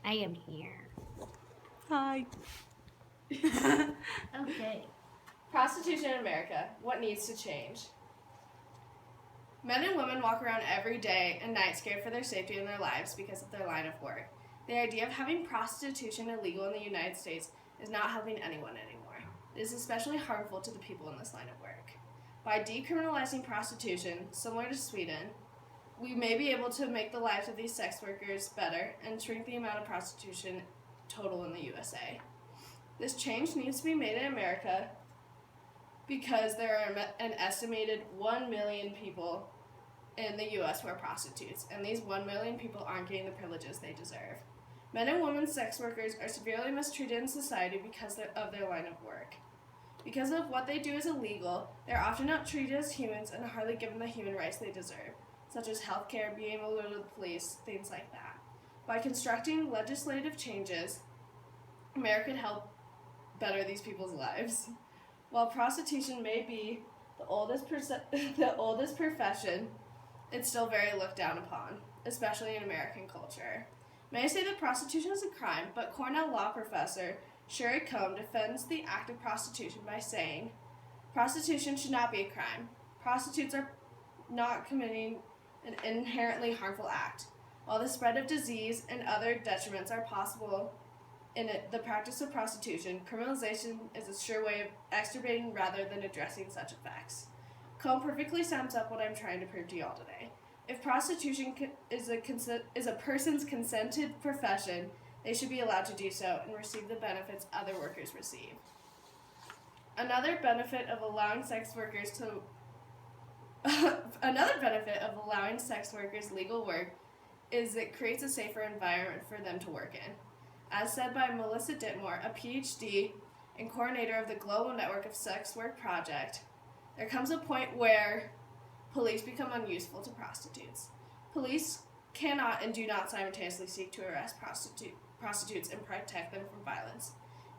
I am here. Hi. Okay. Prostitution in America. What needs to change? Men and women walk around every day and night scared for their safety and their lives because of their line of work. The idea of having prostitution illegal in the United States is not helping anyone anymore. It is especially harmful to the people in this line of work. By decriminalizing prostitution, similar to Sweden, we may be able to make the lives of these sex workers better and shrink the amount of prostitution total in the USA. This change needs to be made in America because there are an estimated 1 million people in the U.S. who are prostitutes, and these 1 million people aren't getting the privileges they deserve. Men and women sex workers are severely mistreated in society because of their line of work. Because of what they do is illegal, they're often not treated as humans and hardly given the human rights they deserve, such as health care, being able to go to the police, things like that. By constructing legislative changes, America could help better these people's lives. While prostitution may be the oldest profession, it's still very looked down upon, especially in American culture. Many say that prostitution is a crime, but Cornell law professor Sherry Combe defends the act of prostitution by saying, "Prostitution should not be a crime. Prostitutes are not committing an inherently harmful act. While the spread of disease and other detriments are possible in the practice of prostitution, criminalization is a sure way of extirpating rather than addressing such effects." Combe perfectly sums up what I'm trying to prove to y'all today. If prostitution is a person's consented profession, they should be allowed to do so and receive the benefits other workers receive. Another benefit of allowing sex workers legal work is it creates a safer environment for them to work in. As said by Melissa Ditmore, a PhD and coordinator of the Global Network of Sex Work Project, there comes a point where police become unuseful to prostitutes. Police cannot and do not simultaneously seek to arrest prostitutes and protect them from violence.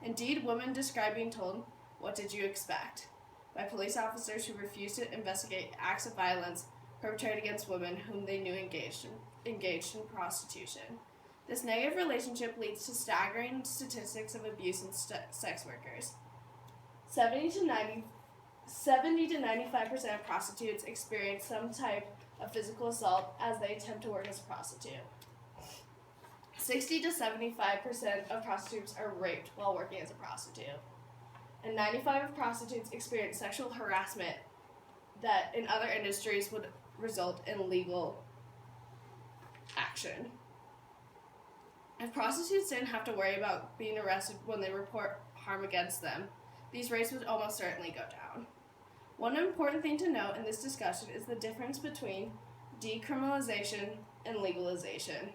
Indeed, women describe being told, "What did you expect?" by police officers who refuse to investigate acts of violence perpetrated against women whom they knew engaged in prostitution. This negative relationship leads to staggering statistics of abuse in sex workers. 70 to 95% of prostitutes experience some type of physical assault as they attempt to work as a prostitute. 60 to 75% of prostitutes are raped while working as a prostitute. And 95% of prostitutes experience sexual harassment that in other industries would result in legal action. If prostitutes didn't have to worry about being arrested when they report harm against them, these rates would almost certainly go down. One important thing to note in this discussion is the difference between decriminalization and legalization.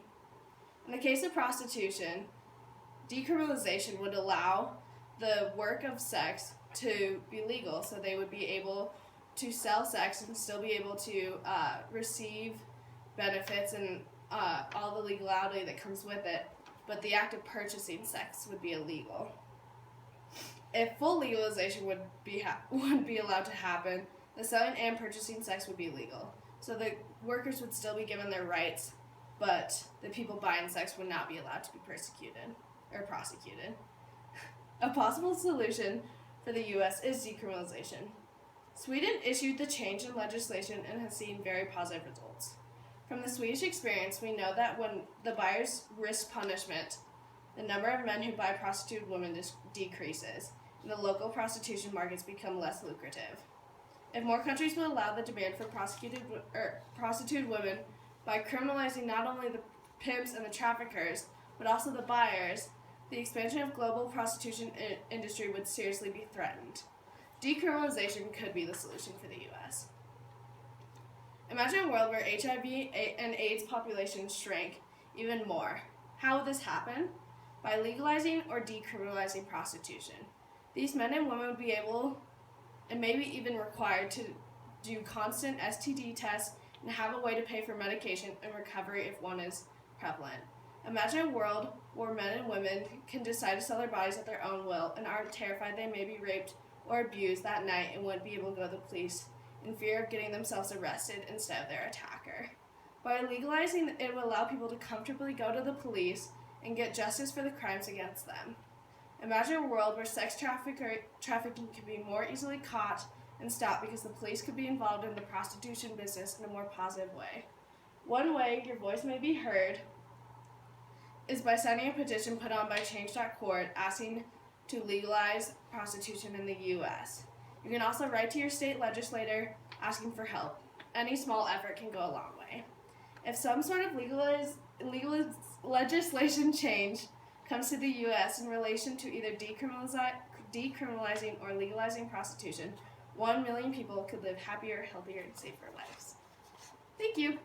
In the case of prostitution, decriminalization would allow the work of sex to be legal, so they would be able to sell sex and still be able to receive benefits and all the legality that comes with it, but the act of purchasing sex would be illegal. If full legalization would be allowed to happen, the selling and purchasing sex would be legal. So the workers would still be given their rights, but the people buying sex would not be allowed to be persecuted or prosecuted. A possible solution for the U.S. is decriminalization. Sweden issued the change in legislation and has seen very positive results. From the Swedish experience, we know that when the buyers risk punishment, the number of men who buy prostituted women decreases, and the local prostitution markets become less lucrative. If more countries would allow the demand for prostituted women by criminalizing not only the pimps and the traffickers, but also the buyers, the expansion of global prostitution industry would seriously be threatened. Decriminalization could be the solution for the U.S. Imagine a world where HIV and AIDS populations shrank even more. How would this happen? By legalizing or decriminalizing prostitution. These men and women would be able, and maybe even required, to do constant STD tests and have a way to pay for medication and recovery if one is prevalent. Imagine a world where men and women can decide to sell their bodies at their own will and aren't terrified they may be raped or abused that night and wouldn't be able to go to the police in fear of getting themselves arrested instead of their attacker. By legalizing, it would allow people to comfortably go to the police and get justice for the crimes against them. Imagine a world where sex trafficking could be more easily caught and stopped because the police could be involved in the prostitution business in a more positive way. One way your voice may be heard is by signing a petition put on by Change.org asking to legalize prostitution in the U.S. You can also write to your state legislator asking for help. Any small effort can go a long way. If some sort of legislation change comes to the U.S. in relation to either decriminalizing or legalizing prostitution, 1 million people could live happier, healthier, and safer lives. Thank you.